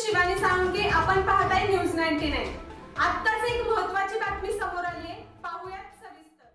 शिवानी साळुंखे, आपण पाहताय न्यूज 99। आत्ताच एक महत्त्वाची बातमी समोर आली आहे, पाहूयात सविस्तर।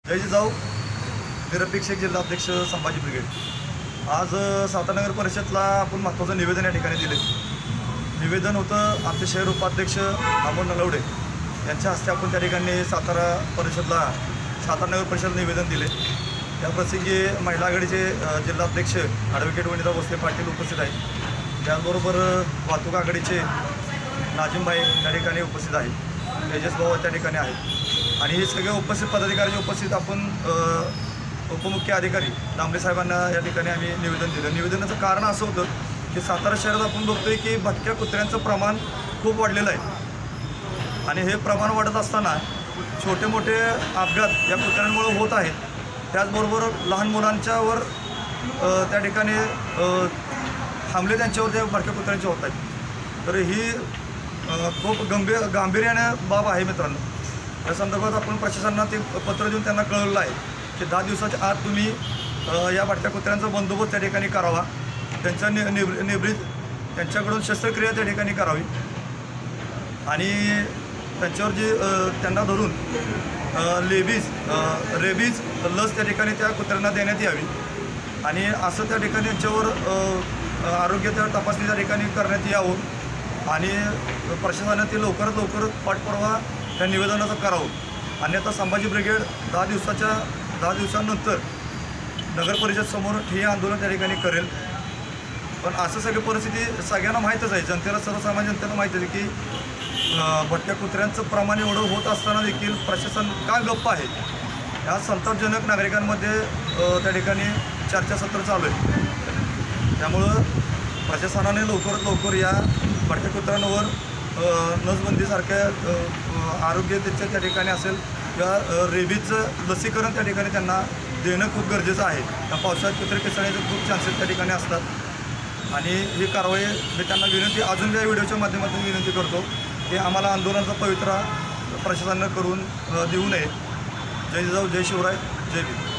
जय जिजाऊ। निरपेक्ष जिल्हाध्यक्ष संभाजी ब्रिगेड। आज सातारा नगर परिषदला आपण महत्त्वाचं निवेदन या ठिकाणी दिले। निवेदन होतं आमचे शहर उपाध्यक्ष अमोल नलवडे यांच्या हस्ते आपण त्या ठिकाणी सातारा नगर परिषद निवेदन दिले। त्या प्रसंगी महिला आघाडीचे जिल्हाध्यक्ष ॲडव्होकेट वनिता भोसले पाटील उपस्थित आहेत। त्याचबरोबर वाहतूक आघाडीचे नाजिमभाई त्या ठिकाणी उपस्थित आहेत, तेजस भाऊ त्या ठिकाणी आहेत आणि हे सगळे उपस्थित पदाधिकारी उपस्थित आपण उपमुख्य अधिकारी दामले साहेबांना या ठिकाणी आम्ही निवेदन दिलं। निवेदनाचं कारण असं होतं की सातारा शहरात आपण बघतोय की भटक्या कुत्र्यांचं प्रमाण खूप वाढलेलं आहे आणि हे प्रमाण वाढत असताना छोटे मोठे अपघात या कुत्र्यांमुळे होत आहेत। त्याचबरोबर लहान मुलांच्यावर त्या ठिकाणी हमले त्यांच्यावर त्या भटक्या कुत्र्यांचे होत आहेत। तर ही खूप गांभीर्याने बाब आहे मित्रांनो। या संदर्भात आपण प्रशासनाला ते पत्र देऊन त्यांना कळवलं आहे की 10 दिवसाच्या आत तुम्ही या भटक्या कुत्र्यांचा बंदोबस्त त्या ठिकाणी करावा, त्यांच्या निवृत्त त्यांच्याकडून शस्त्रक्रिया त्या ठिकाणी करावी आणि त्यांच्यावर जी त्यांना धरून रेबीज लस त्या ठिकाणी त्या कुत्र्यांना देण्यात यावी आणि असं त्या ठिकाणी त्यांच्यावर आरोग्याच्या तपासणी त्या ठिकाणी करण्यात यावं आणि प्रशासनाने ते लवकरात लवकर पाठपुरावा त्या निवेदनाचं करावं। अन्यथा संभाजी ब्रिगेड 10 दिवसानंतर नगर परिषदेसमोर ठिय्या आंदोलन त्या ठिकाणी करेल। पण असं सगळी परिस्थिती सगळ्यांना माहीतच आहे, जनतेला सर्वसामान्य जनतेला माहीत आहे की भटक्या कुत्र्यांचं प्रमाण एवढं होत असताना देखील प्रशासन का गप्प आहे। या संतापजनक नागरिकांमध्ये त्या ठिकाणी चर्चासत्र चालू आहे। त्यामुळं प्रशासनाने लवकरात लवकर या भटक्या कुत्र्यांवर नसबंदीसारख्या आरोग्य त्या ठिकाणी असेल किंवा रेबीजचं लसीकरण त्या ठिकाणी त्यांना देणं खूप गरजेचं आहे। त्या पावसाळ्यात कुत्रे किसण्याचे खूप चान्सेस त्या ठिकाणी असतात आणि ही कारवाई मी त्यांना विनंती अजून या व्हिडिओच्या माध्यमातून विनंती करतो की आम्हाला आंदोलनाचा पवित्रा प्रशासनानं करून देऊ नये। जय जिजाऊ, जय शिवराय, जय भीम।